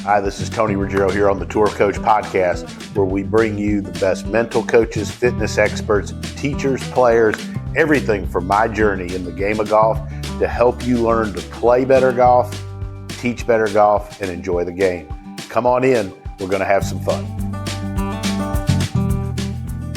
Hi, this is Tony Ruggiero here on the Tour Coach Podcast, where we bring you the best mental coaches, fitness experts, teachers, players, everything from my journey in the game of golf to help you learn to play better golf, teach better golf, and enjoy the game. Come on in. We're going to have some fun.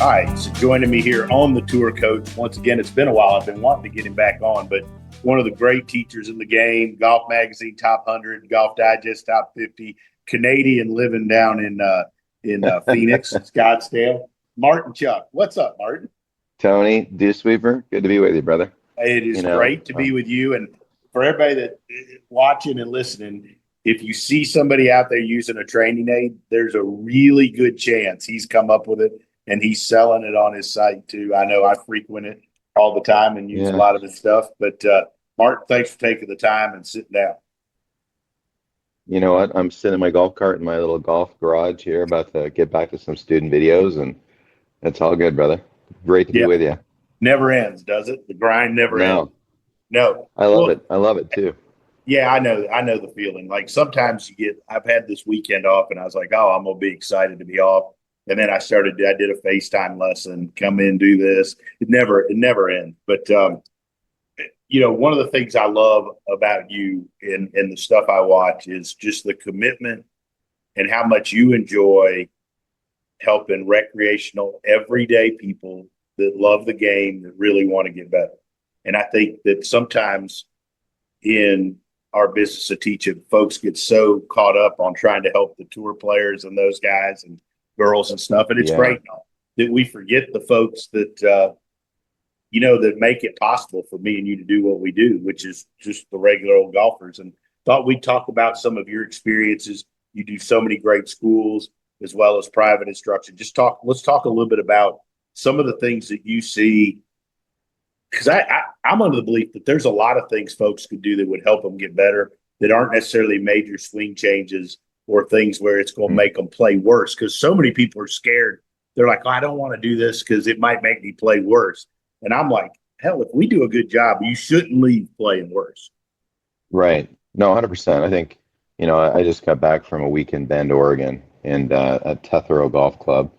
All right, so joining me here on the Tour Coach, once again, it's been a while. I've been wanting to get him back on, but one of the great teachers in the game, Golf Magazine Top 100, Golf Digest Top 50, Canadian living down in Phoenix, Scottsdale. Martin Chuck. What's up, Martin? Tony, DewSweeper, good to be with you, brother. It is great to be with you. And for everybody that watching and listening, if you see somebody out there using a training aid, there's a really good chance he's come up with it and he's selling it on his site too. I know I frequent it all the time and use a lot of his stuff. But Martin, thanks for taking the time and sitting down. You know what? I'm sitting in my golf cart in my little golf garage here, about to get back to some student videos, and it's all good, brother. Great to be with you. Never ends, does it? The grind never ends. No. I love it. I love it too. Yeah, I know the feeling. Like sometimes I've had this weekend off and I was like, oh, I'm going to be excited to be off. And then I did a FaceTime lesson, come in, do this. It never ends. But, one of the things I love about you and the stuff I watch is just the commitment and how much you enjoy helping recreational, everyday people that love the game, that really want to get better. And I think that sometimes in our business of teaching, folks get so caught up on trying to help the tour players and those guys and girls and stuff. And it's great that we forget the folks that, that make it possible for me and you to do what we do, which is just the regular old golfers. And thought we'd talk about some of your experiences. You do so many great schools as well as private instruction. Let's talk a little bit about some of the things that you see, because I'm under the belief that there's a lot of things folks could do that would help them get better that aren't necessarily major swing changes or things where it's going to make them play worse, because so many people are scared. They're like, I don't want to do this because it might make me play worse. And I'm like, hell, if we do a good job, you shouldn't leave playing worse. Right. No, 100%. I think, I just got back from a week in Bend, Oregon, and at Tethero Golf Club.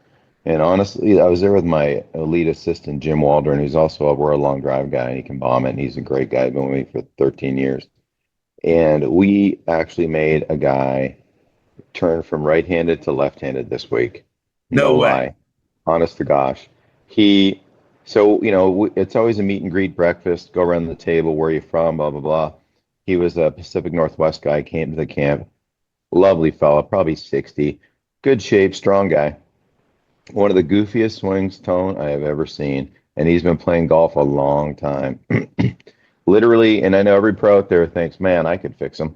And honestly, I was there with my lead assistant, Jim Waldron, who's also a long drive guy, and he can bomb it. And he's a great guy. He's been with me for 13 years. And we actually made a guy turn from right-handed to left-handed this week. No way. Honest to gosh. It's always a meet and greet breakfast, go around the table, where are you from, blah, blah, blah. He was a Pacific Northwest guy, came to the camp. Lovely fella, probably 60. Good shape, strong guy. One of the goofiest swings, Tone, I have ever seen. And he's been playing golf a long time. Literally, and I know every pro out there thinks, man, I could fix him.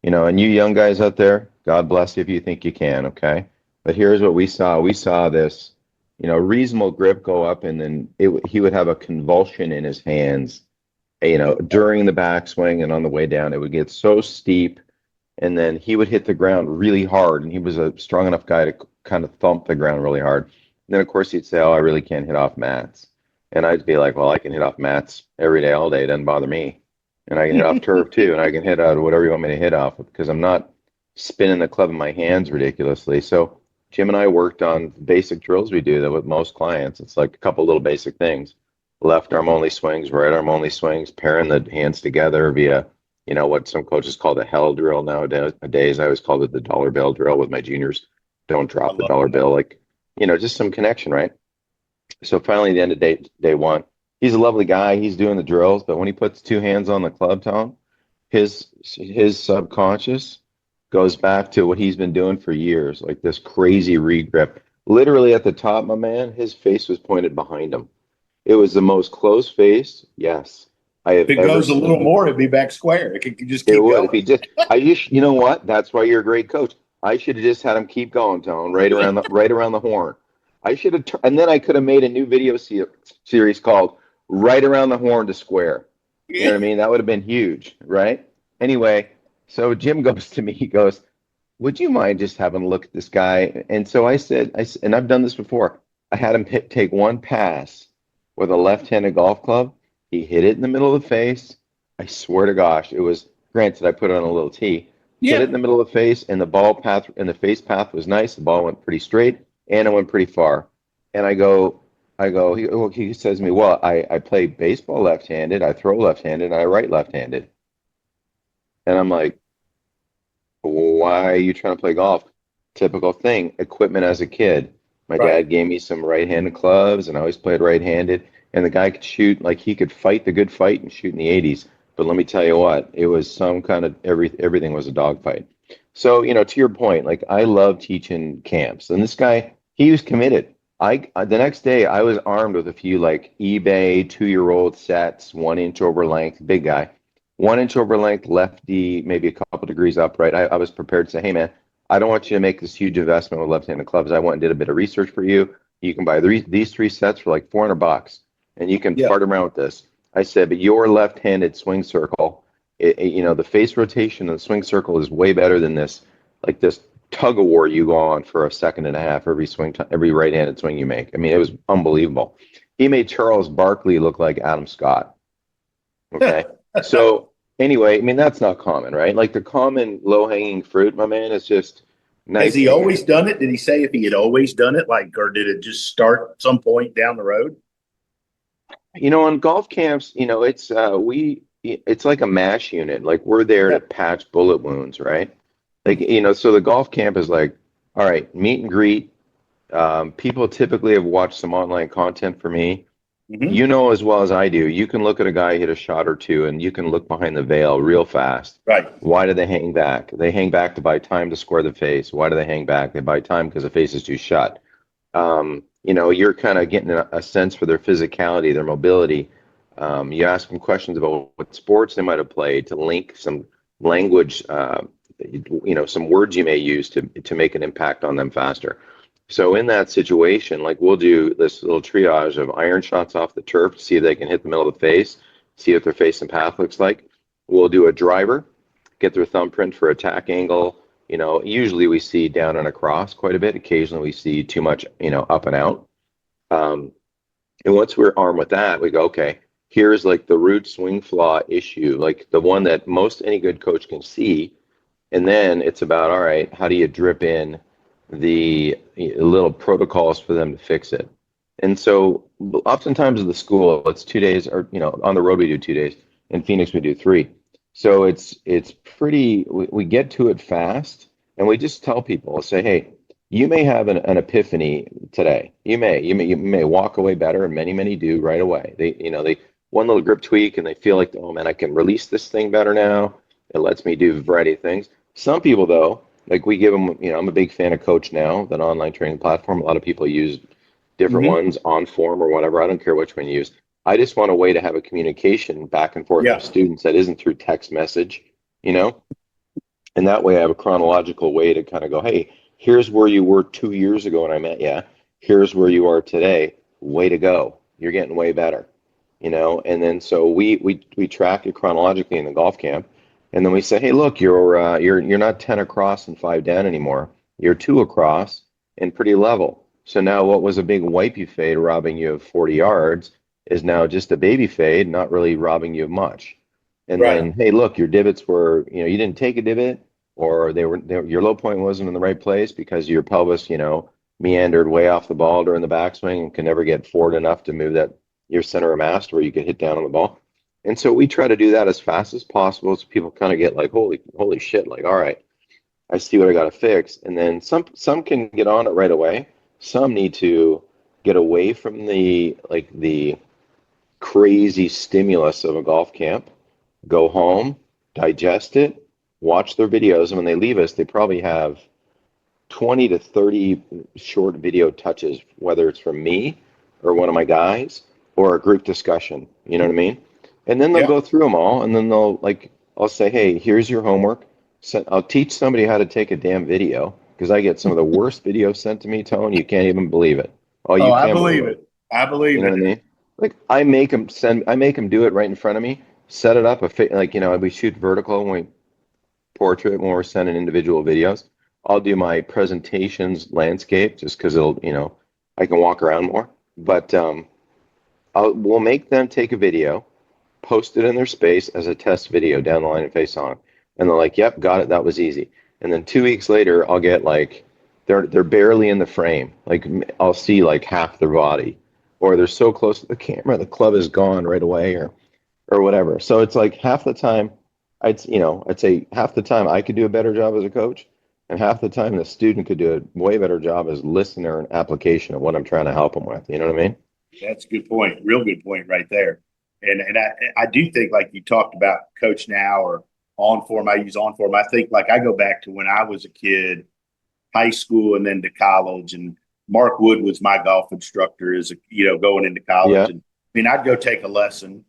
And you young guys out there, God bless you if you think you can, okay? But here's what we saw. We saw this, reasonable grip go up, and then he would have a convulsion in his hands, during the backswing, and on the way down, it would get so steep, and then he would hit the ground really hard, and he was a strong enough guy to kind of thump the ground really hard. And then, of course, he'd say, oh, I really can't hit off mats. And I'd be like, well, I can hit off mats every day, all day. It doesn't bother me. And I can hit off turf, too, and I can hit out whatever you want me to hit off, because I'm not spinning the club in my hands ridiculously. So Jim and I worked on basic drills we do that with most clients. It's like a couple little basic things. Left arm only swings, right arm only swings, pairing the hands together via, what some coaches call the hell drill nowadays. I always called it the dollar bill drill with my juniors. Don't drop the dollar bill. Just some connection, right? So finally, the end of day one, he's a lovely guy. He's doing the drills, but when he puts two hands on the club, Tom, his subconscious goes back to what he's been doing for years, like this crazy regrip. Literally at the top, my man, his face was pointed behind him. It was the most closed face, yes, I have. If it goes a little more, it'd be back square. It could just keep going. If he just, you know what? That's why you're a great coach. I should have just had him keep going, Tone, right around the horn. I should have, and then I could have made a new video series called "Right Around the Horn to Square." You know what I mean? That would have been huge, right? Anyway. So Jim goes to me, he goes, would you mind just having a look at this guy? And so I said, and I've done this before, I had him take one pass with a left-handed golf club. He hit it in the middle of the face. I swear to gosh, it was, granted, I put it on a little tee, hit it Yeah. in the middle of the face, and the ball path and the face path was nice. The ball went pretty straight, and it went pretty far. And he says to me, well, I play baseball left-handed, I throw left-handed, and I write left-handed. And I'm like, why are you trying to play golf? Typical thing, equipment as a kid. My Right. dad gave me some right-handed clubs, and I always played right-handed. And the guy could shoot, like he could fight the good fight and shoot in the 80s. But let me tell you what, it was some kind of everything was a dogfight. So, to your point, like I love teaching camps, and this guy, he was committed. The next day I was armed with a few like eBay 2-year-old sets, 1 inch over length, big guy, 1 inch over length, lefty, maybe a couple degrees upright. I was prepared to say, hey man, I don't want you to make this huge investment with left-handed clubs. I went and did a bit of research for you. You can buy these three sets for like $400, and you can Yeah. fart around with this. I said, but your left-handed swing circle, the face rotation of the swing circle is way better than this, like this tug of war you go on for a second and a half every right-handed swing you make. I mean, it was unbelievable. He made Charles Barkley look like Adam Scott. Okay, so anyway, I mean that's not common, right? Like the common low-hanging fruit, my man, is just Has nice he thing. always done it? Did he say if he had always done it, like, or did it just start at some point down the road? On golf camps, it's like a mash unit. Like we're there Yeah. to patch bullet wounds, right? Like, so the golf camp is like, all right, meet and greet. People typically have watched some online content for me. Hmm. You know as well as I do, you can look at a guy hit a shot or two, and you can look behind the veil real fast. Right. Why do they hang back? They hang back to buy time to square the face. Why do they hang back? They buy time because the face is too shut. You're kind of getting a sense for their physicality, their mobility. You ask them questions about what sports they might have played to link some language, some words you may use to make an impact on them faster. So in that situation, like we'll do this little triage of iron shots off the turf to see if they can hit the middle of the face, see what their face and path looks like. We'll do a driver, get their thumbprint for attack angle. Usually we see down and across quite a bit. Occasionally we see too much, up and out. Um, and once we're armed with that, we go, okay, here's like the root swing flaw issue, like the one that most any good coach can see. And then it's about, all right, how do you drip in the little protocols for them to fix it? And so oftentimes at the school, it's 2 days, or, on the road we do 2 days. In Phoenix, we do 3. So it's pretty, we get to it fast, and we just tell people, we'll say, hey, you may have an epiphany today. You may walk away better, and many do right away. They one little grip tweak, and they feel like, oh man, I can release this thing better now. It lets me do a variety of things. Some people, though, like we give them, I'm a big fan of Coach Now, that online training platform. A lot of people use different Hmm. ones on form or whatever. I don't care which one you use. I just want a way to have a communication back and forth with Yeah. students that isn't through text message, you know? And that way I have a chronological way to kind of go, hey, here's where you were 2 years ago when I met you. Here's where you are today. Way to go. You're getting way better, And then so we track it chronologically in the golf camp. And then we say, hey, look, you're not 10 across and 5 down anymore. You're 2 across and pretty level. So now what was a big wipey fade robbing you of 40 yards is now just a baby fade, not really robbing you of much. And Right. then, hey, look, your divots were, you didn't take a divot, or your low point wasn't in the right place because your pelvis, meandered way off the ball during the backswing and can never get forward enough to move that your center of mass where you can hit down on the ball. And so we try to do that as fast as possible so people kind of get like, holy shit, like, all right, I see what I got to fix. And then some can get on it right away. Some need to get away from the crazy stimulus of a golf camp, go home, digest it, watch their videos, and when they leave us, they probably have 20 to 30 short video touches, whether it's from me or one of my guys or a group discussion. You know what I mean? And then they'll Yeah. go through them all, and then I'll say, hey, here's your homework. So I'll teach somebody how to take a damn video because I get some of the worst videos sent to me, Tone. You can't even believe it. Oh, Oh, you I can believe believe it. it. I You believe know what I it. mean? Like I make them do it right in front of me, set it up, we shoot vertical when we portrait when we're sending individual videos. I'll do my presentations landscape just because I can walk around more. But we'll make them take a video, post it in their space as a test video down the line and face on. And they're like, yep, got it. That was easy. And then 2 weeks later, I'll get like, they're barely in the frame. Like I'll see like half their body, or they're so close to the camera, the club is gone right away, or whatever. So it's like half the time, I'd say half the time I could do a better job as a coach, and half the time the student could do a way better job as listener and application of what I'm trying to help them with. You know what I mean? That's a good point. Real good point right there. And I do think like you talked about coach now or on form. I use on form. I think like I go back to when I was a kid, high school and then to college. And Mark Wood was my golf instructor as a, going into college. Yeah. And I mean, I'd go take a lesson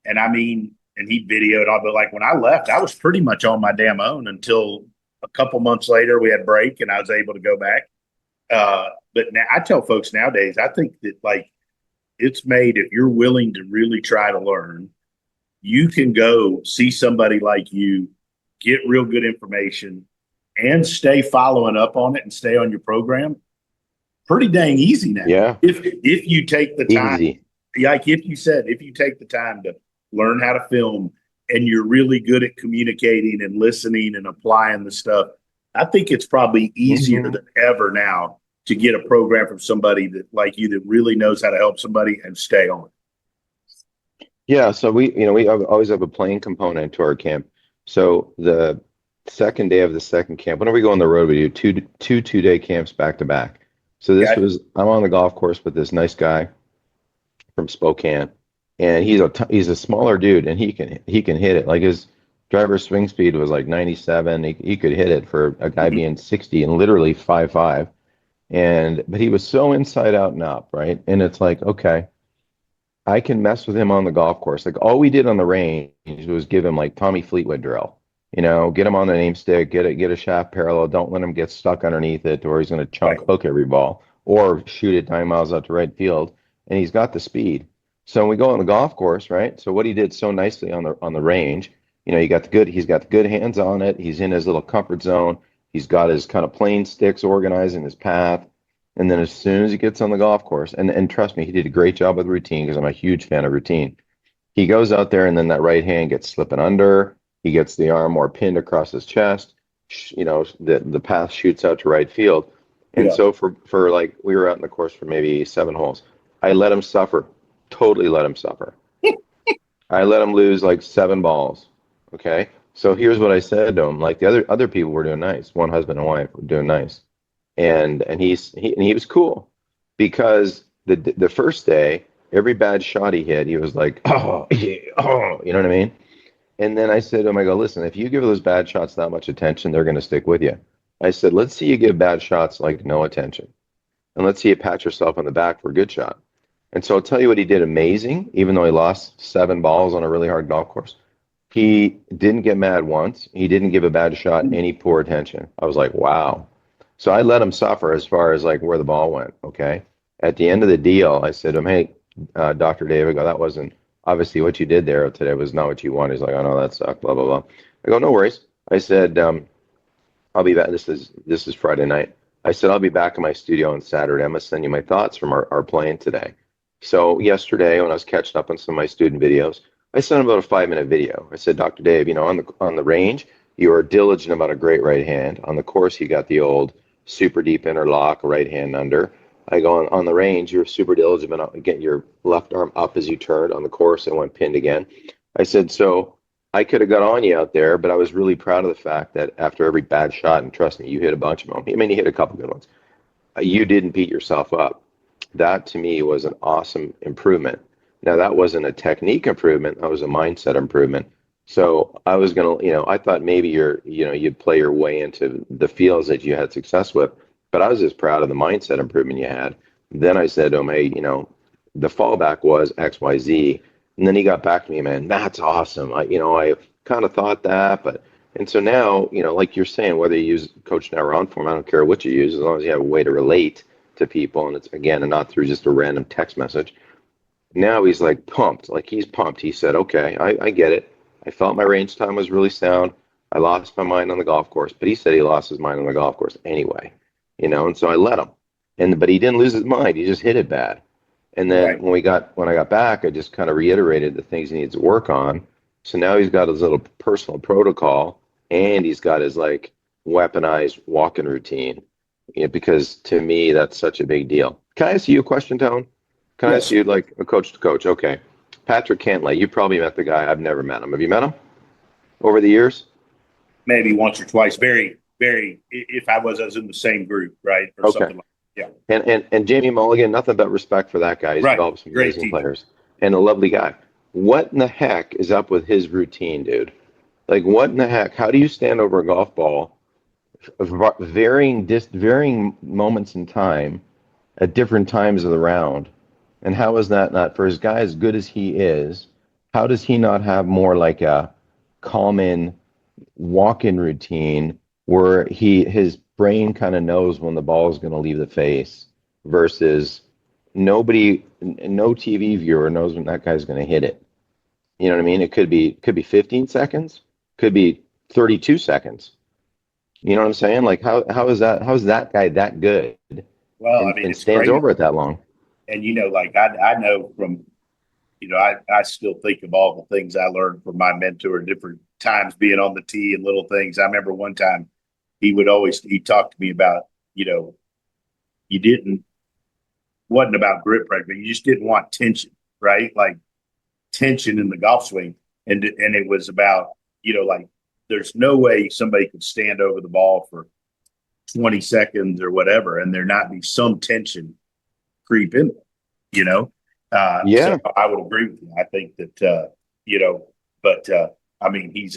and I mean, and he videoed all, but like when I left, I was pretty much on my damn own until a couple months later we had break and I was able to go back. But now I tell folks nowadays, I think that like it's made, if you're willing to really try to learn, you can go see somebody like you, get real good information, and stay following up on it and stay on your program. Pretty dang easy now. Yeah. If you take the time, Easy. like if you take the time to learn how to film and you're really good at communicating and listening and applying the stuff, I think it's probably easier than ever now to get a program from somebody that like you that really knows how to help somebody and stay on. Yeah, so we always have a playing component to our camp. So the second day of the second camp, whenever we go on the road, we do two-day camps back to back. So this Okay. was, I'm on the golf course with this nice guy from Spokane, and he's a smaller dude, and he can hit it. Like his driver swing speed was like 97. He could hit it for a guy being 60 and literally 5'5". But he was so inside out and up, right? And it's like, okay, I can mess with him on the golf course. Like all we did on the range was give him like Tommy Fleetwood drill. Get him on the name stick, get a shaft parallel. Don't let him get stuck underneath it, or he's going to chunk Right. hook every ball, or shoot it 9 miles out to right field. And he's got the speed. So when we go on the golf course, right? So what he did so nicely on the range, he's got the good hands on it. He's in his little comfort zone. He's got his kind of plane sticks organized in his path. And then as soon as he gets on the golf course, and trust me, he did a great job with routine because I'm a huge fan of routine. He goes out there and then that right hand gets slipping under. He gets the arm more pinned across his chest. The path shoots out to right field. And Yeah. so for like we were out in the course for maybe 7 holes. I let him suffer. Totally let him suffer. I let him lose like 7 balls. Okay. So here's what I said to him. Like the other people were doing nice. One husband and wife were doing nice. And he was cool because the first day, every bad shot he hit, he was like, oh, yeah, oh, you know what I mean? And then I said to him, I go, listen, if you give those bad shots that much attention, they're going to stick with you. I said, let's see you give bad shots like no attention. And let's see you pat yourself on the back for a good shot. And so I'll tell you what he did amazing, even though he lost 7 balls on a really hard golf course. He didn't get mad once. He didn't give a bad shot any poor attention. I was like, wow. So I let him suffer as far as like where the ball went. Okay. At the end of the deal, I said to him, hey, Dr. Dave, I go, that wasn't obviously what you did there today was not what you wanted. He's like, oh no, that sucked, blah, blah, blah. I go, no worries. I said, I'll be back. This is Friday night. I said, I'll be back in my studio on Saturday. I'm going to send you my thoughts from our playing today. So yesterday, when I was catching up on some of my student videos, I sent him about a 5-minute video. I said, Dr. Dave, on the range, you are diligent about a great right hand. On the course, you got the old super deep interlock, right hand under. I go on the range, you're super diligent about getting your left arm up as you turned. On the course, and went pinned again. I said, so I could have got on you out there, but I was really proud of the fact that after every bad shot, and trust me, you hit a bunch of them. I mean, you hit a couple good ones. You didn't beat yourself up. That to me was an awesome improvement. Now, that wasn't a technique improvement, that was a mindset improvement. So I was going to, I thought maybe you'd play your way into the fields that you had success with, but I was just proud of the mindset improvement you had. Then I said to him, hey, the fallback was XYZ. And then he got back to me, man, that's awesome. I kind of thought that, and so now, like you're saying, whether you use Coach Now or on form, I don't care what you use, as long as you have a way to relate to people, and it's again, and not through just a random text message. Now he's like pumped, like he's pumped. He said, okay, I get it. I felt my range time was really sound. I lost my mind on the golf course, but he said he lost his mind on the golf course anyway, and so I let him. But he didn't lose his mind. He just hit it bad. And then Right. when I got back, I just kind of reiterated the things he needs to work on. So now he's got his little personal protocol and he's got his like weaponized walking routine. Because to me, that's such a big deal. Can I ask you a question, Tone? Can I ask Yes. you like a coach to coach? Okay. Patrick Cantlay, you probably met the guy. I've never met him. Have you met him over the years? Maybe once or twice. Very, very. If I was in the same group, right, or Okay. something like. Yeah. And Jamie Mulligan, nothing but respect for that guy. He's Right. developed some Great amazing teacher. players and a lovely guy. What in the heck is up with his routine, dude? Like, what in the heck? How do you stand over a golf ball, varying moments in time at different times of the round? And how is that not for his guy as good as he is? How does he not have more like a common walk-in routine where his brain kind of knows when the ball is going to leave the face versus no TV viewer knows when that guy's going to hit it. You know what I mean? It could be 15 seconds, could be 32 seconds. You know what I'm saying? Like how's that guy that good Well, I and, mean, and it's stands crazy. over it that long? And like I know from I still think of all the things I learned from my mentor, different times being on the tee and little things. I remember one time he talked to me about, you know, you didn't wasn't about grip pressure, you just didn't want tension, right? Like tension in the golf swing. And it was about, like there's no way somebody could stand over the ball for 20 seconds or whatever and there not be some tension creep in, you know. So Yeah, I would agree with you. I think that but I mean,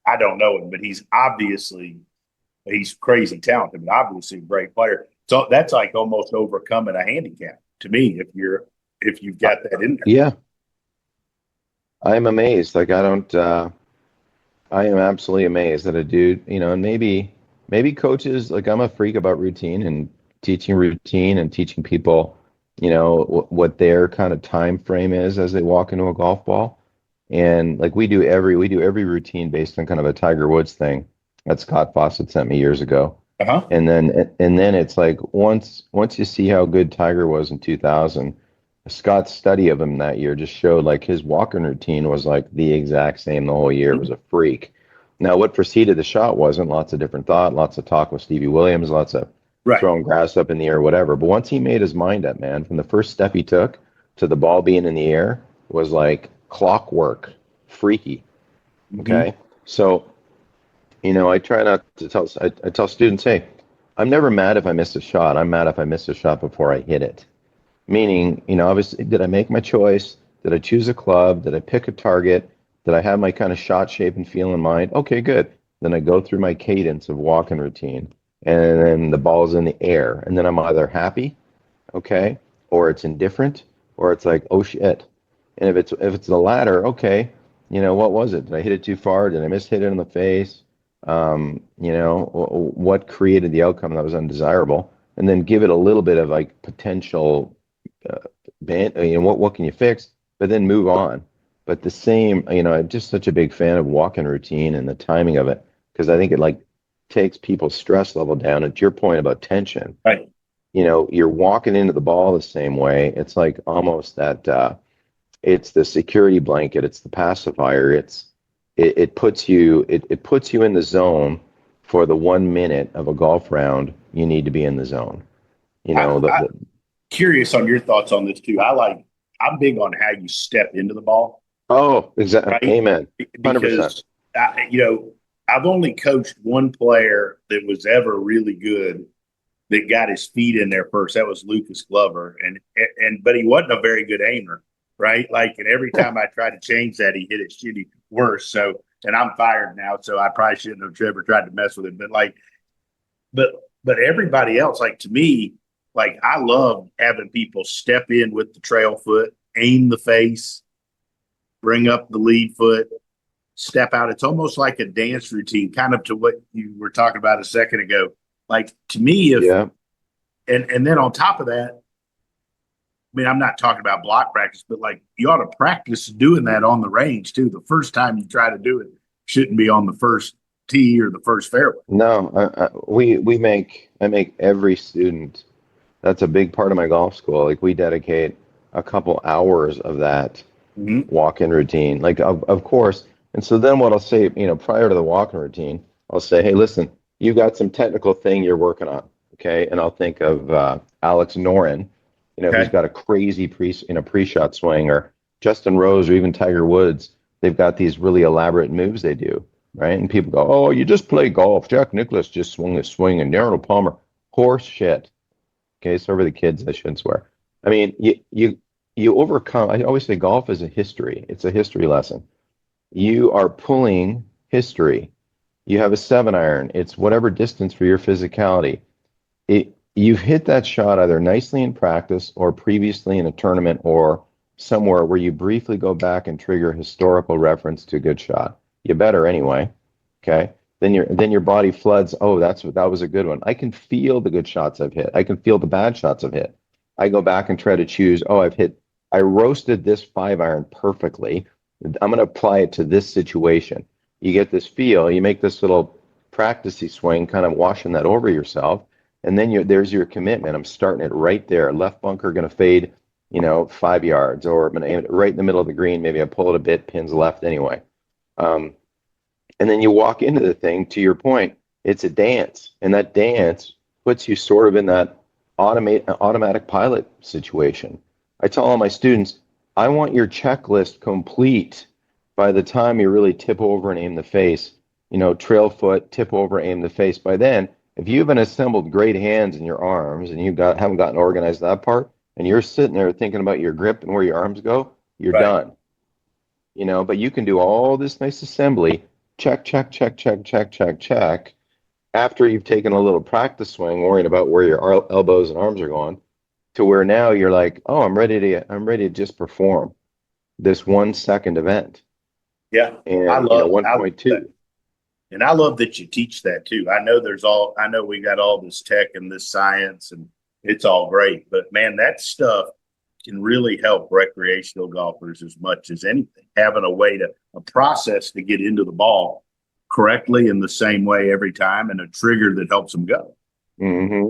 I don't know him, but he's crazy talented and obviously a great player. So that's like almost overcoming a handicap to me if you've uh, got that in there. yeah. I'm amazed. Like I don't. I am absolutely amazed that a dude, and maybe coaches like I'm a freak about routine and teaching people, what their kind of time frame is as they walk into a golf ball. And like we do every routine based on kind of a Tiger Woods thing that Scott Fawcett sent me years ago. Uh-huh. And then it's like once you see how good Tiger was in 2000, Scott's study of him that year just showed like his walking routine was like the exact same the whole year. It was a freak. Now, what preceded the shot wasn't lots of different thought, lots of talk with Stevie Williams, lots of Right. throwing grass up in the air, whatever. But once he made his mind up, man, from the first step he took to the ball being in the air was like clockwork, freaky. Mm-hmm. Okay. So, I try not to I tell students, hey, I'm never mad if I miss a shot. I'm mad if I miss a shot before I hit it. Meaning, obviously, did I make my choice? Did I choose a club? Did I pick a target? Did I have my kind of shot shape and feel in mind? Okay, good. Then I go through my cadence of walking routine, and then the ball's in the air, and then I'm either happy, okay, or it's indifferent, or it's like, oh shit. And if it's the latter, okay, what was it? Did I hit it too far? Did I miss hit it in the face? What created the outcome that was undesirable? And then give it a little bit of like potential uh, what can you fix? But then move on. But the same, I'm just such a big fan of walking routine and the timing of it because I think it like takes people's stress level down. And to your point about tension, Right. you're walking into the ball the same way. It's like almost that it's the security blanket, it's the pacifier, it puts you in the zone for the 1 minute of a golf round. You need to be in the zone. You know, I'm curious on your thoughts on this too. I'm big on how you step into the ball, oh, exactly. right? Amen. 100%. Because I've only coached one player that was ever really good that got his feet in there first. That was Lucas Glover, and but he wasn't a very good aimer, right? Like, and every time I tried to change that, he hit it shitty worse. So, and I'm fired now, so I probably shouldn't have ever tried to mess with him. But like, but but everybody else, like to me, like I love having people step in with the trail foot, aim the face, bring up the lead foot, step out. It's almost like a dance routine, kind of to what you were talking about a second ago. Like to me, if Yeah. and then on top of that, I mean, I'm not talking about block practice, but like you ought to practice doing that on the range too. The first time you try to do it shouldn't be on the first tee or the first fairway. No, I make every student. That's a big part of my golf school. Like we dedicate a couple hours of that Mm-hmm. walk-in routine. Like of course. And so then what I'll say, prior to the walk-in routine, I'll say, hey, listen, you got some technical thing you're working on, okay? And I'll think of Alex Noren, who's Okay. got a crazy pre-shot swing, or Justin Rose, or even Tiger Woods. They've got these really elaborate moves they do, right? And people go, oh, you just play golf. Jack Nicklaus just swung this swing, and Darrell Palmer, horse shit. Okay, so for the kids, I shouldn't swear. I mean, you overcome. I always say golf is a history. It's a history lesson. You are pulling history. You have a 7-iron. It's whatever distance for your physicality. You've hit that shot either nicely in practice or previously in a tournament or somewhere where you briefly go back and trigger historical reference to a good shot. You better anyway. Okay. Then your body floods. Oh, that was a good one. I can feel the good shots I've hit. I can feel the bad shots I've hit. I go back and try to choose. Oh, I roasted this 5-iron perfectly. I'm going to apply it to this situation. You get this feel. You make this little practicey swing, kind of washing that over yourself, and then there's your commitment. I'm starting it right there. Left bunker going to fade, 5 yards, or I'm going to aim it right in the middle of the green. Maybe I pull it a bit, pins left anyway. And then you walk into the thing, to your point, it's a dance. And that dance puts you sort of in that automatic pilot situation. I tell all my students, I want your checklist complete by the time you really tip over and aim the face, trail foot, tip over, aim the face. By then, if you haven't assembled great hands in your arms and haven't gotten organized that part, and you're sitting there thinking about your grip and where your arms go, you're Right. done. But you can do all this nice assembly, check, check, check, check, check, check, check, after you've taken a little practice swing, worrying about where your elbows and arms are going, to where now you're like, oh, I'm ready to just perform this 1 second event. Yeah. I And love that. 1.2. And I love that you teach that too. I know we got all this tech and this science, and it's all great, but man, that stuff can really help recreational golfers as much as anything. Having a process to get into the ball correctly in the same way every time, and a trigger that helps them go. hmm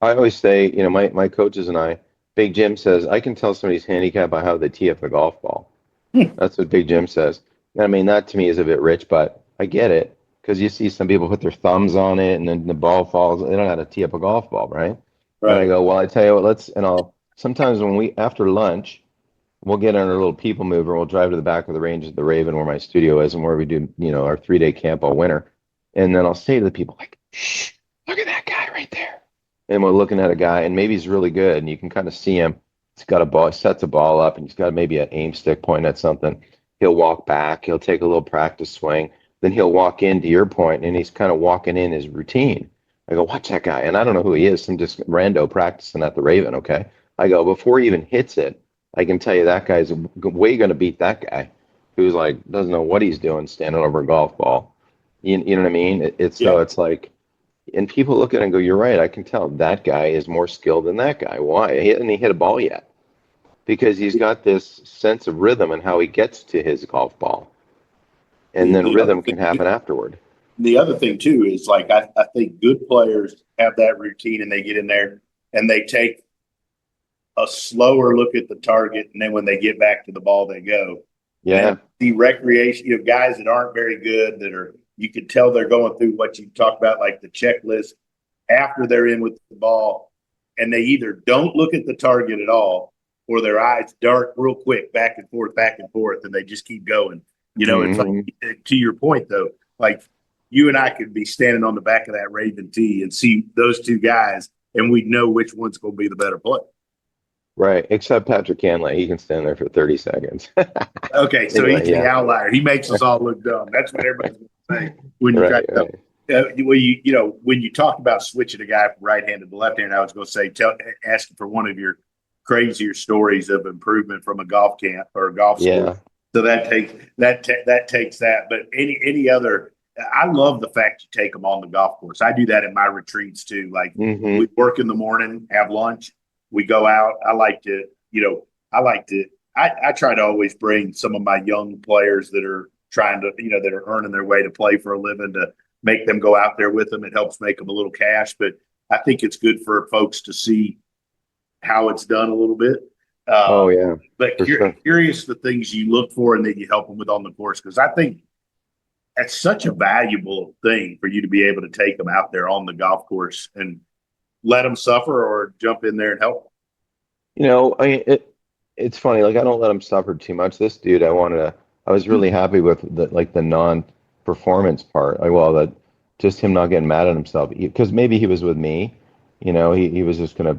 I always say, my coaches and I, Big Jim says, I can tell somebody's handicap by how they tee up the golf ball. That's what Big Jim says. I mean, that to me is a bit rich, but I get it, because you see some people put their thumbs on it and then the ball falls. They don't know how to tee up a golf ball, right? And I Right. go, well, I tell you what, sometimes after lunch, we'll get on our little people mover. We'll drive to the back of the range at the Raven where my studio is and where we do, our 3-day camp all winter. And then I'll say to the people, like, shh, look at that guy right there. And we're looking at a guy, and maybe he's really good, and you can kind of see him. He's got a ball, sets a ball up, and he's got maybe an aim stick pointing at something. He'll walk back. He'll take a little practice swing. Then he'll walk in, to your point, and he's kind of walking in his routine. I go, watch that guy. And I don't know who he is. Some just rando practicing at the Raven, okay? I go, before he even hits it, I can tell you that guy's way going to beat that guy who's like, doesn't know what he's doing standing over a golf ball. You know what I mean? Yeah. It's like, and people look at it and go, you're right. I can tell that guy is more skilled than that guy. Why? He hasn't hit a ball yet, because he's got this sense of rhythm and how he gets to his golf ball. And then rhythm can happen afterward. The other thing too is, like, I think good players have that routine, and they get in there and they take a slower look at the target, and then when they get back to the ball, they go. Yeah. And the recreation, guys that aren't very good, you can tell they're going through what you talked about, like the checklist after they're in with the ball, and they either don't look at the target at all, or their eyes dart real quick back and forth, and they just keep going. It's like, to your point though, like, you and I could be standing on the back of that Raven tee and see those two guys, and we'd know which one's going to be the better player. Right. Except Patrick Cantlay. He can stand there for 30 seconds. Okay, so Anyway, he's yeah. the outlier. He makes us all look dumb. That's what everybody's going to say when you Right, try to. When you talk about switching a guy from right-handed to left-handed, I was going to say, asking for one of your crazier stories of improvement from a golf camp or a golf school. Yeah. So that takes that. But any other, I love the fact you take them on the golf course. I do that in my retreats too. Like, we work in the morning, have lunch, we go out. I try to always bring some of my young players that are trying to, that are earning their way to play for a living, to make them go out there with them. It helps make them a little cash, but I think it's good for folks to see how it's done a little bit. Oh yeah. But Sure. curious the things you look for and that you help them with on the course. Cause I think that's such a valuable thing for you to be able to take them out there on the golf course and let them suffer or jump in there and help. You know, it's funny. Like I don't let him suffer too much. This dude, I was really happy with the non-performance part. Like, well, that just him not getting mad at himself because maybe he was with me. You know, he was just gonna,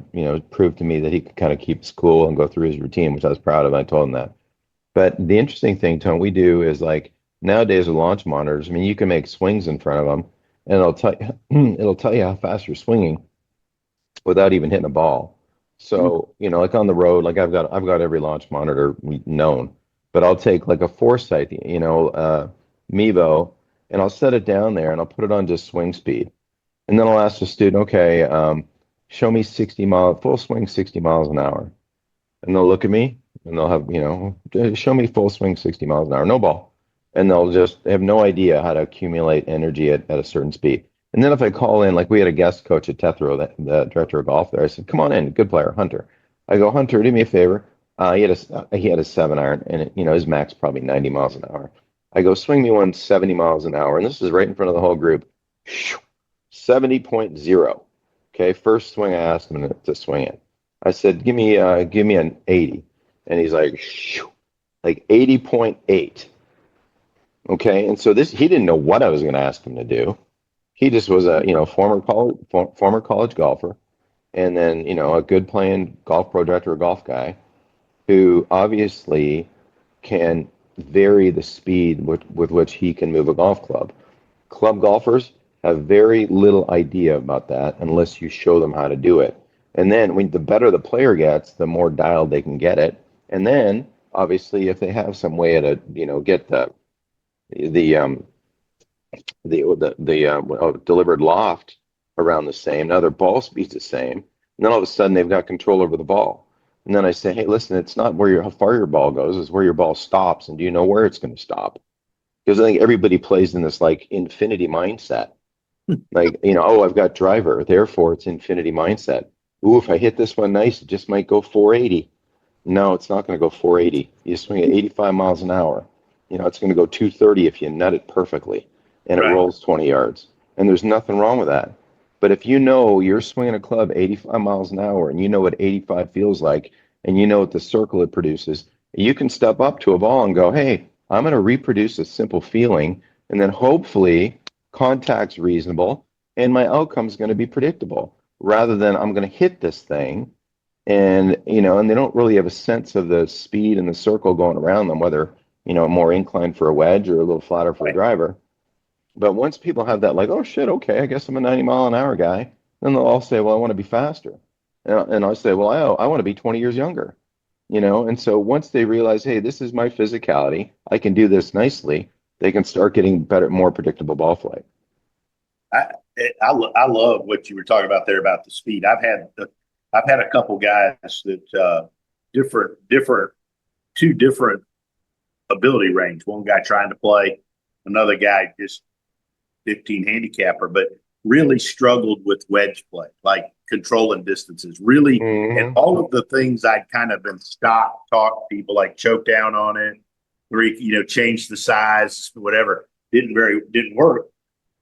prove to me that he could kind of keep his cool and go through his routine, which I was proud of. I told him that. But the interesting thing, Tone, we do is like nowadays with launch monitors. I mean, you can make swings in front of them, and it'll tell you how fast you're swinging without even hitting a ball. So, like on the road, like I've got every launch monitor known, but I'll take like a Foresight, Mevo, and I'll set it down there and I'll put it on just swing speed. And then I'll ask the student, okay, show me full swing 60 miles an hour. And they'll look at me and they'll have, show me full swing 60 miles an hour, no ball. And they have no idea how to accumulate energy at a certain speed. And then if I call in, like we had a guest coach at Tethro, the director of golf there, I said, come on in, good player, Hunter. I go, Hunter, do me a favor. He had a 7-iron and his max probably 90 miles an hour. I go, swing me one 70 miles an hour. And this is right in front of the whole group. 70.0. Okay, first swing I asked him to swing it. I said, give me an 80. And he's like 80.8. Okay, and so he didn't know what I was going to ask him to do. He just was a former college golfer, and then a good playing golf pro director or golf guy, who obviously can vary the speed with which he can move a golf club. Club golfers have very little idea about that unless you show them how to do it. And then the better the player gets, the more dialed they can get it. And then obviously if they have some way to get the delivered loft around the same, now their ball speed's the same, and then all of a sudden they've got control over the ball. And then I say, hey, listen, it's not how far your ball goes, it's where your ball stops, and do you know where it's going to stop? Because I think everybody plays in this like infinity mindset. Like, I've got driver, therefore it's infinity mindset. Ooh, if I hit this one nice, it just might go 480. No, it's not going to go 480. You swing at 85 miles an hour. It's going to go 230 if you nut it perfectly, and it rolls 20 yards. And there's nothing wrong with that. But if you're swinging a club 85 miles an hour, and you know what 85 feels like, and you know what the circle it produces, you can step up to a ball and go, hey, I'm going to reproduce a simple feeling, and then hopefully contact's reasonable, and my outcome's going to be predictable, rather than I'm going to hit this thing, and and they don't really have a sense of the speed and the circle going around them, whether more inclined for a wedge or a little flatter for a driver. But once people have that, like, oh shit, okay, I guess I'm a 90 mile an hour guy, then they'll all say, well, I want to be faster, and I'll say, well, I want to be 20 years younger, and so once they realize, hey, this is my physicality, I can do this nicely, they can start getting better, more predictable ball flight. I love what you were talking about there about the speed. I've had a couple guys that two different ability range. One guy trying to play, another guy just 15 handicapper, but really struggled with wedge play, like controlling distances, really. And all of the things I'd kind of been stopped, talk people like choke down on it, change the size, whatever, didn't work.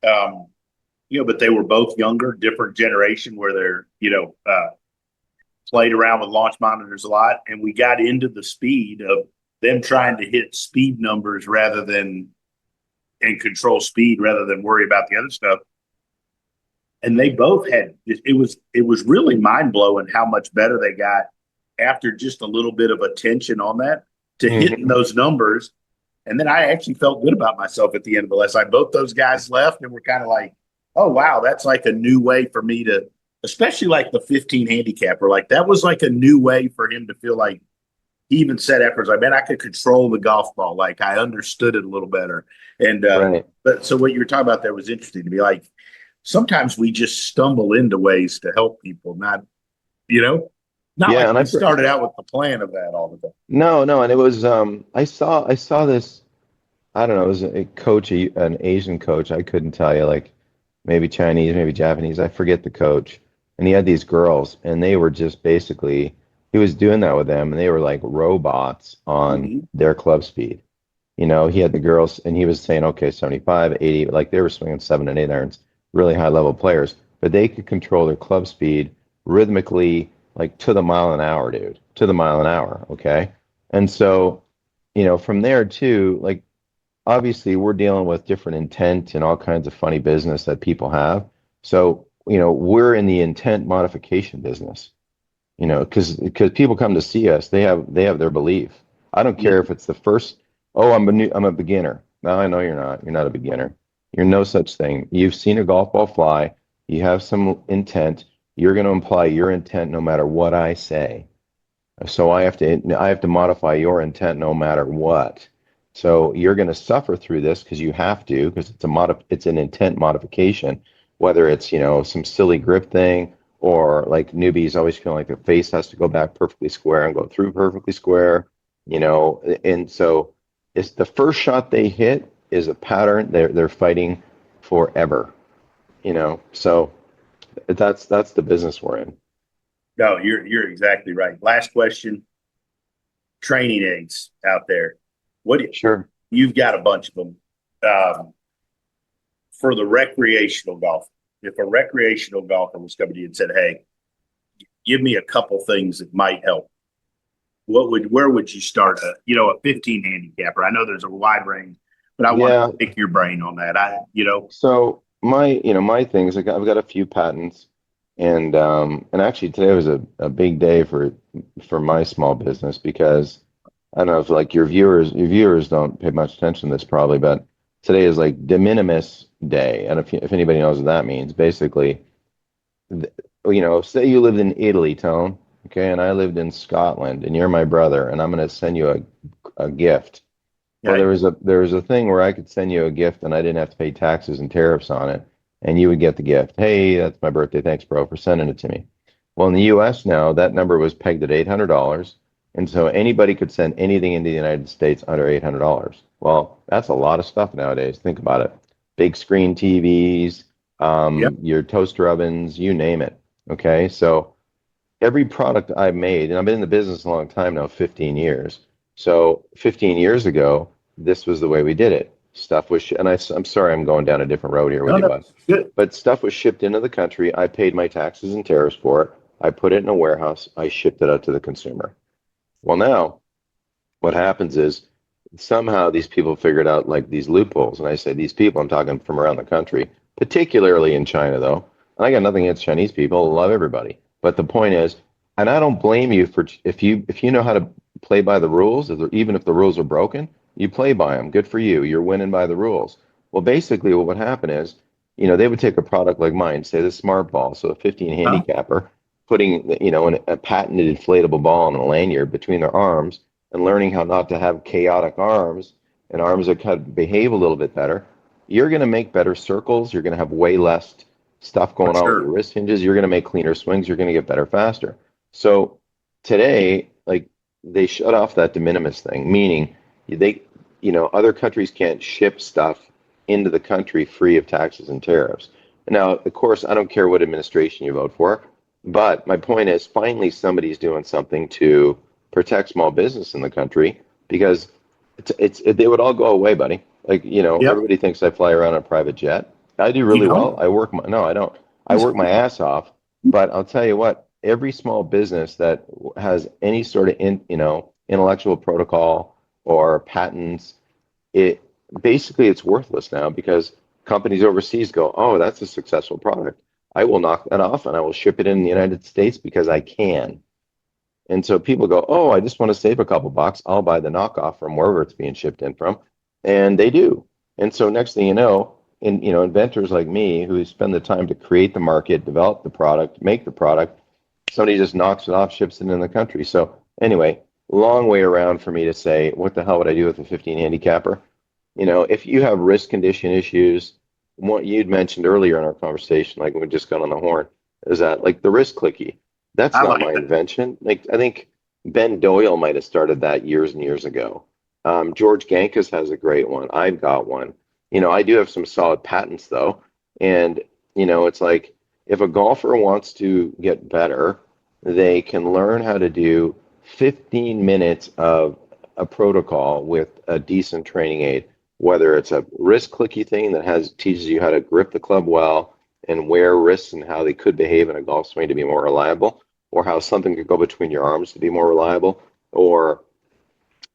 But they were both younger, different generation where they're, played around with launch monitors a lot. And we got into the speed of them trying to hit speed numbers and control speed rather than worry about the other stuff. And they both had, it was really mind blowing how much better they got after just a little bit of attention on that to hitting those numbers. And then I actually felt good about myself at the end of the lesson. Both those guys left and were kind of like, oh, wow, that's like a new way for me to, especially like the 15 handicapper, like that was like a new way for him to feel like, he even said afterwards, like, man, I could control the golf ball. Like I understood it a little better. And, but so what you were talking about there was interesting to me. Like sometimes we just stumble into ways to help people, not like we started out with the plan of that all the time. No. And it was, I saw this, I don't know, it was a coach, an Asian coach. I couldn't tell you, like maybe Chinese, maybe Japanese. I forget the coach. And he had these girls and they were just basically, he was doing that with them and they were like robots on their club speed. He had the girls, and he was saying, okay, 75, 80, like they were swinging 7 and 8 irons, really high level players, but they could control their club speed rhythmically, like to the mile an hour, dude, to the mile an hour. Okay. And so, from there too, like obviously we're dealing with different intent and all kinds of funny business that people have. So, we're in the intent modification business, because people come to see us, they have their belief. I don't Yeah. care if it's the first, oh, I'm a beginner. No, I know you're not. You're not a beginner. You're no such thing. You've seen a golf ball fly. You have some intent. You're going to imply your intent no matter what I say. So I have to modify your intent no matter what. So you're going to suffer through this because you have to, because it's an intent modification, whether it's, some silly grip thing or like newbies always feel like the face has to go back perfectly square and go through perfectly square, and so it's the first shot they hit is a pattern they're fighting forever, so that's the business we're in. No, you're exactly right. Last question. Training aids out there. What Sure. you've got a bunch of them for the recreational golfer. If a recreational golfer was coming to you and said, "Hey, give me a couple things that might help," where would you start? A 15 handicapper. I know there's a wide range, but I want Yeah. to pick your brain on that. So my things, I've got a few patents, and actually today was a big day for my small business because I don't know if like your viewers don't pay much attention to this probably, but today is like de minimis day, and if anybody knows what that means, basically, th- say you lived in Italy, Tone, okay, and I lived in Scotland, and you're my brother, and I'm going to send you a gift. Well, Okay. there was a thing where I could send you a gift and I didn't have to pay taxes and tariffs on it, and you would get the gift. Hey, that's my birthday. Thanks, bro, for sending it to me. Well, in the U.S. now, that number was pegged at $800, and so anybody could send anything into the United States under $800. Well, that's a lot of stuff nowadays. Think about it. Big screen TVs, Yep. your toaster ovens, you name it. Okay, so every product I've made, and I've been in the business a long time now, 15 years. So 15 years ago, this was the way we did it. Stuff was, I'm sorry, I'm going down a different road here with No, you, no, bud. good. But stuff was shipped into the country. I paid my taxes and tariffs for it. I put it in a warehouse. I shipped it out to the consumer. Well, now what happens is somehow these people figured out like these loopholes. And I say these people, I'm talking from around the country, particularly in China, though. And I got nothing against Chinese people. I love everybody. But the point is, and I don't blame you for if you know how to play by the rules, even if the rules are broken, you play by them. Good for you. You're winning by the rules. Well, basically, what would happen is, they would take a product like mine, say the Smart Ball, so a 15 Huh? handicapper, putting, a patented inflatable ball on a lanyard between their arms and learning how not to have chaotic arms and arms that kind of behave a little bit better, you're going to make better circles. You're going to have way less stuff For going on with your sure. wrist hinges. You're going to make cleaner swings. You're going to get better faster. So today, like they shut off that de minimis thing, meaning they, other countries can't ship stuff into the country free of taxes and tariffs. Now, of course, I don't care what administration you vote for, but my point is finally somebody's doing something to protect small business in the country because they would all go away, buddy. Like, Yep. everybody thinks I fly around on a private jet. I do You really don't? well. No, I don't. I work my ass off, but I'll tell you what, every small business that has any sort of intellectual protocol or patents, it basically it's worthless now because companies overseas go, "Oh, that's a successful product. I will knock that off and I will ship it in the United States because I can." And so people go, "Oh, I just want to save a couple bucks. I'll buy the knockoff from wherever it's being shipped in from." And they do. And so next thing you know, inventors like me who spend the time to create the market, develop the product, make the product, somebody just knocks it off, ships it in the country. So anyway, long way around for me to say, what the hell would I do with a 15 handicapper? If you have wrist condition issues, what you'd mentioned earlier in our conversation, like we just got on the horn, is that like the wrist clicky. That's I not like my that. invention. Like I think Ben Doyle might have started that years and years ago. George Gankus has a great one. I've got one. I do have some solid patents though, and it's like if a golfer wants to get better, they can learn how to do 15 minutes of a protocol with a decent training aid, whether it's a wrist clicky thing that teaches you how to grip the club well and wear wrists and how they could behave in a golf swing to be more reliable, or how something could go between your arms to be more reliable, or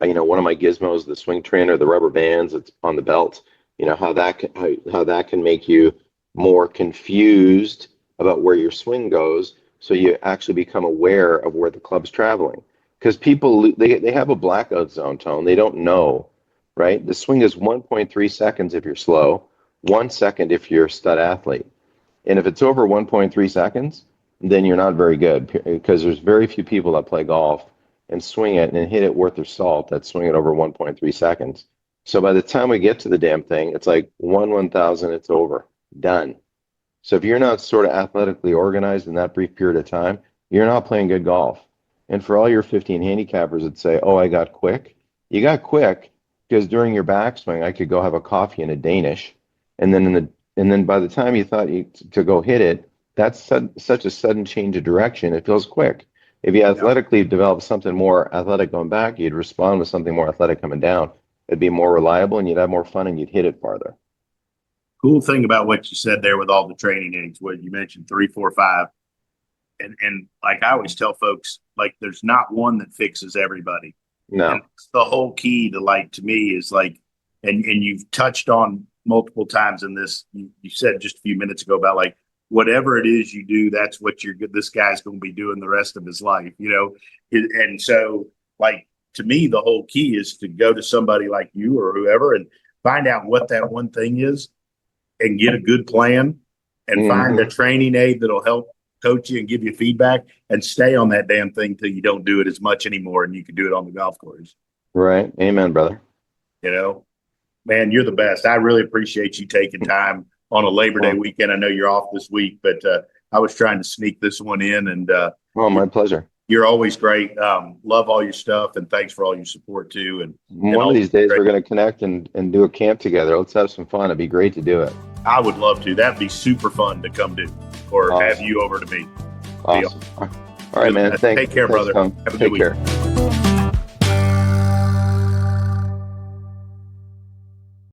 one of my gizmos, the swing trainer, the rubber bands that's on the belt, how that can make you more confused about where your swing goes, so you actually become aware of where the club's traveling. Because people, they have a blackout zone, Tone. They don't know, right? The swing is 1.3 seconds if you're slow, 1 second if you're a stud athlete. And if it's over 1.3 seconds, then you're not very good, because there's very few people that play golf and swing it and hit it worth their salt that swing it over 1.3 seconds. So by the time we get to the damn thing, it's like 1/1000, it's over, done. So if you're not sort of athletically organized in that brief period of time, you're not playing good golf. And for all your 15 handicappers that say, oh, I got quick, you got quick because during your backswing, I could go have a coffee and a Danish. And then by the time you thought to go hit it, that's such a sudden change of direction, it feels quick. If you athletically develop something more athletic going back, you'd respond with something more athletic coming down. It'd be more reliable and you'd have more fun and you'd hit it farther. Cool thing about what you said there with all the training aids, what you mentioned, 3, 4, 5. And like I always tell folks, like there's not one that fixes everybody. No. And the whole key to me is like, and you've touched on multiple times in this, you said just a few minutes ago about like, whatever it is you do, that's what this guy's going to be doing the rest of his life, And so like, to me, the whole key is to go to somebody like you or whoever and find out what that one thing is and get a good plan and find a training aid that'll help coach you and give you feedback and stay on that damn thing till you don't do it as much anymore and you can do it on the golf course. Right. Amen, brother. Man, you're the best. I really appreciate you taking time on a Labor Day weekend. I know you're off this week, but I was trying to sneak this one in and my pleasure. You're always great. Love all your stuff and thanks for all your support too. And one of these days we're going to connect and do a camp together. Let's have some fun. It'd be great to do it. I would love to. That'd be super fun to come do or have you over to me. Awesome. All right, man. Thanks. Take care, brother. Have a good week. Take care.